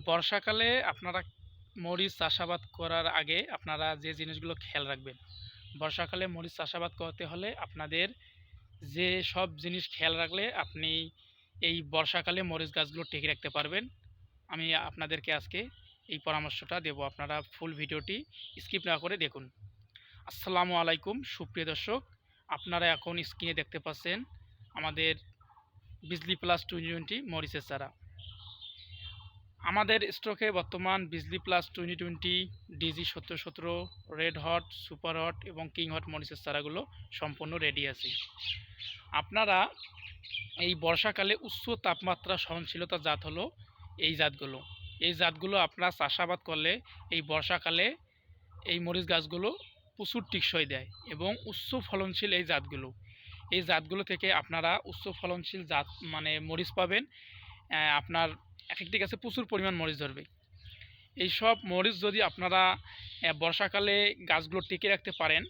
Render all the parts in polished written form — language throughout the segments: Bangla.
বর্ষাকালে আপনারা মরিচ চাষাবাদ করার আগে আপনারা যে জিনিসগুলো খেয়াল রাখবেন। বর্ষাকালে মরিচ চাষাবাদ করতে হলে আপনাদের যে সব জিনিস খেয়াল রাখলে আপনি এই বর্ষাকালে মরিচ গাছগুলো টিকিয়ে রাখতে পারবেন, আমি আপনাদেরকে আজকে এই পরামর্শটা দেব। আপনারা ফুল ভিডিওটি স্কিপ না করে দেখুন। আসসালামু আলাইকুম সুপ্রিয় দর্শক, আপনারা এখন স্ক্রিনে দেখতে পাচ্ছেন আমাদের বিজলি প্লাস 2020 মরিচের চারা। আমাদের স্টকে বর্তমান Bijli plus 2020, DG 1717, red hot, super hot এবং কিং হট মরিচের চারাগুলো সম্পূর্ণ রেডি আছে। আপনারা এই বর্ষাকালে উচ্চ তাপমাত্রা সহনশীলতা জাত হলো এই জাতগুলো আপনারা চাষাবাদ করলে এই বর্ষাকালে এই মরিচ গাছগুলো প্রচুর টিকসই দেয় এবং উচ্চ ফলনশীল এই জাতগুলো থেকে আপনারা উচ্চ ফলনশীল জাত মানে মরিচ পাবেন। আপনার এক একটি গাছে প্রচুর পরিমাণ মরিচ ধরবে। এইসব মরিচ যদি আপনারা বর্ষাকালে গাছগুলো টিকিয়ে রাখতে পারেন,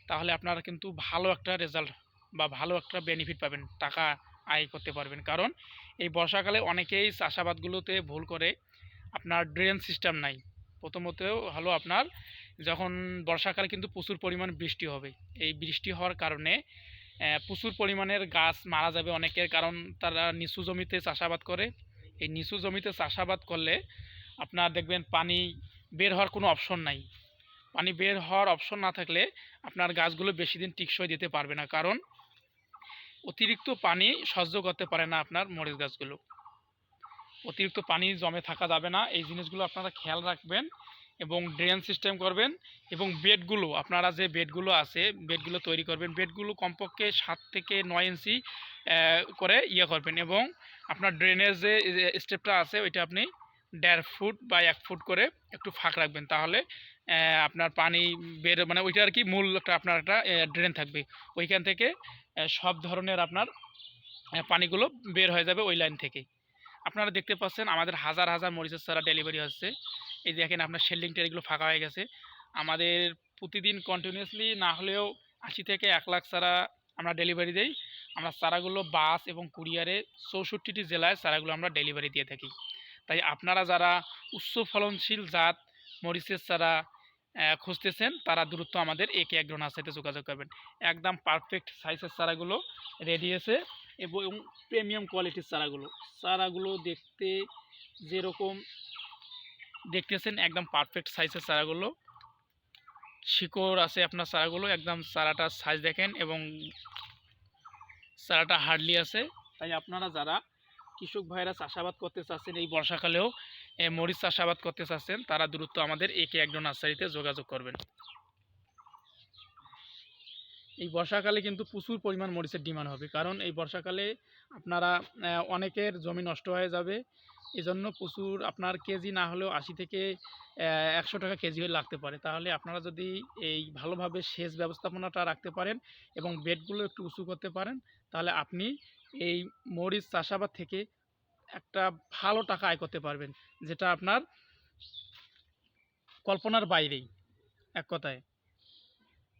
তাহলে আপনারা কিন্তু ভালো একটা রেজাল্ট বা ভালো একটা বেনিফিট পাবেন, টাকা আয় করতে পারবেন। কারণ এই বর্ষাকালে অনেকেই চাষাবাদগুলোতে ভুল করে, আপনার ড্রেন সিস্টেম নাই। প্রথমত হলো আপনার যখন বর্ষাকালে কিন্তু প্রচুর পরিমাণ বৃষ্টি হবে, এই বৃষ্টি হওয়ার কারণে প্রচুর পরিমাণের গাছ মারা যাবে অনেকের, কারণ তারা নিচু জমিতে চাষাবাদ করে। এই নিচু জমিতে চাষাবাদ করলে আপনার দেখবেন পানি বের হওয়ার কোনো অপশন নাই। পানি বের হওয়ার অপশন না থাকলে আপনার গাছগুলো বেশি দিন টিকসই দিতে পারবে না, কারণ অতিরিক্ত পানি সহ্য করতে পারে না আপনার মরিচ গাছগুলো। অতিরিক্ত পানি জমে থাকা যাবে না, এই জিনিসগুলো আপনারা খেয়াল রাখবেন এবং ড্রেন সিস্টেম করবেন। এবং বেডগুলো, আপনারা যে বেডগুলো আছে বেডগুলো তৈরি করবেন, বেডগুলো কমপক্ষে 7 থেকে 9 ইঞ্চি করে করবেন। এবং আপনার ড্রেনের যে স্টেপটা আছে ওইটা আপনি 1.5 ফুট বা 1 ফুট করে একটু ফাঁক রাখবেন, তাহলে আপনার পানি বের মানে ওইটা আর কি মূল আপনার একটা ড্রেন থাকবে, ওইখান থেকে সব ধরনের আপনার পানিগুলো বের হয়ে যাবে ওই লাইন থেকে। আপনারা দেখতে পাচ্ছেন আমাদের হাজার হাজার মরিচের চারা ডেলিভারি হচ্ছে। এই দেখেন আপনার শেল্ডিং ট্রেগুলো ফাঁকা হয়ে গেছে। আমাদের প্রতিদিন কন্টিনিউয়াসলি না হলেও 80 থেকে 1 লাখ চারা আমরা ডেলিভারি দেই। আমরা চারাগুলো বাস এবং কুরিয়ারে 64টি জেলায় চারাগুলো আমরা ডেলিভারি দিয়ে থাকি। তাই আপনারা যারা উচ্চ ফলনশীল জাত মরিচের চারা খুঁজতেছেন, তারা দ্রুত আমাদের একে অ্যাগ্রো নার্সারিতে যোগাযোগ করবেন। একদম পারফেক্ট সাইজের চারাগুলো রেডি আছে এবং প্রিমিয়াম কোয়ালিটির চারাগুলো দেখতে যেরকম দেখতেছেন, একদম পারফেক্ট সাইজের চারাগুলো। শিকড় আছে আপনার চারাগুলো, একদম চারাটার সাইজ দেখেন এবং চারাটা হার্ডলি আছে। তাই আপনারা যারা কৃষক ভাইরা চাষাবাদ করতে চাচ্ছেন, এই বর্ষাকালেও মরিচ চাষাবাদ করতে চাচ্ছেন, তারা দ্রুত আমাদের একে অ্যাগ্রো নার্সারিতে যোগাযোগ করবেন। এই বর্ষাকালে কিন্তু প্রচুর পরিমাণ মরিচের ডিমান্ড হবে, কারণ এই বর্ষাকালে আপনারা অনেকের জমি নষ্ট হয়ে যাবে। এজন্য প্রচুর আপনার কেজি না হলেও 80 থেকে 100 টাকা কেজি হয়ে লাগতে পারে। তাহলে আপনারা যদি এই ভালোভাবে সেচ ব্যবস্থাপনাটা রাখতে পারেন এবং বেডগুলো একটু উঁচু করতে পারেন, তাহলে আপনি এই মরিচ চাষাবাদ থেকে একটা ভালো টাকা আয় করতে পারবেন, যেটা আপনার কল্পনার বাইরেই এক কথায়।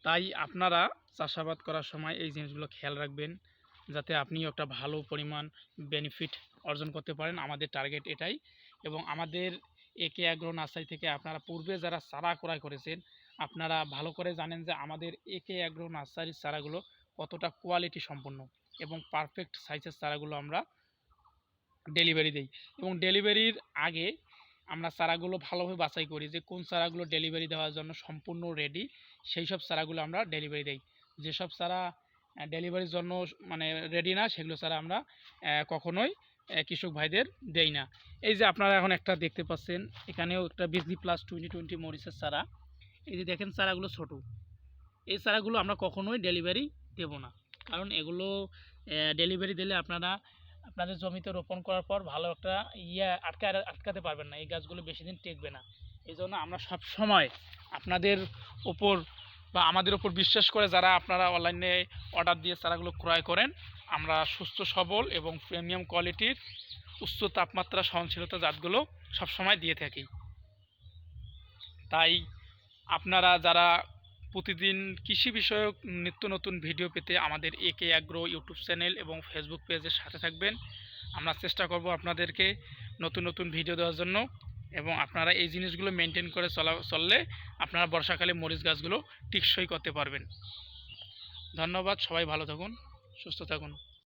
তাই আপনারা চাষাবাদ করার সময় এই জিনিসগুলো খেয়াল রাখবেন, যাতে আপনিও একটা ভালো পরিমাণ বেনিফিট অর্জন করতে পারেন। আমাদের টার্গেট এটাই। এবং আমাদের একে অ্যাগ্রো নার্সারি থেকে আপনারা পূর্বে যারা চারা ক্রয় করেছেন, আপনারা ভালো করে জানেন যে আমাদের একে অ্যাগ্রো নার্সারির চারাগুলো কতটা কোয়ালিটি সম্পন্ন এবং পারফেক্ট সাইজের চারাগুলো আমরা ডেলিভারি দেই। এবং ডেলিভারির আগে আমরা চারাগুলো ভালোভাবে বাছাই করি যে কোন চারাগুলো ডেলিভারি দেওয়ার জন্য সম্পূর্ণ রেডি, সেই সব চারাগুলো আমরা ডেলিভারি দেই। যেসব চারা ডেলিভারির জন্য মানে রেডি না, সেগুলো চারা আমরা কখনোই কৃষক ভাইদের দেই না। এই যে আপনারা এখন একটা দেখতে পাচ্ছেন, এখানেও একটা বিজলি প্লাস 2020 মরিচের চারা। এই যে দেখেন চারাগুলো ছোট, এই চারাগুলো আমরা কখনোই ডেলিভারি দেব না, কারণ এগুলো ডেলিভারি দিলে আপনাদের জমিতে রোপণ করার পর ভালো একটা আটকাতে পারবেন না, এই গাছগুলো বেশি দিন টেকবে না। এই জন্য আমরা সব সময় আপনাদের ওপর বা আমাদের ওপর বিশ্বাস করে যারা আপনারা অনলাইনে অর্ডার দিয়ে চারাগুলো ক্রয় করেন, আমরা সুস্থ সবল এবং প্রিমিয়াম কোয়ালিটির উচ্চ তাপমাত্রা সহনশীলতা জাতগুলো সবসময় দিয়ে থাকি। তাই আপনারা যারা প্রতিদিন কৃষি বিষয়ক নিত্য নতুন ভিডিও পেতে আমাদের একে অ্যাগ্রো ইউটিউব চ্যানেল এবং ফেসবুক পেজের সাথে থাকবেন। আমরা চেষ্টা করব আপনাদেরকে নতুন নতুন ভিডিও দেওয়ার জন্য। এবং আপনারা এই জিনিসগুলো মেনটেন করে চললে আপনারা বর্ষাকালে মরিচ গাছগুলো টিকসই করতে পারবেন। ধন্যবাদ, সবাই ভালো থাকুন, সুস্থ থাকুন।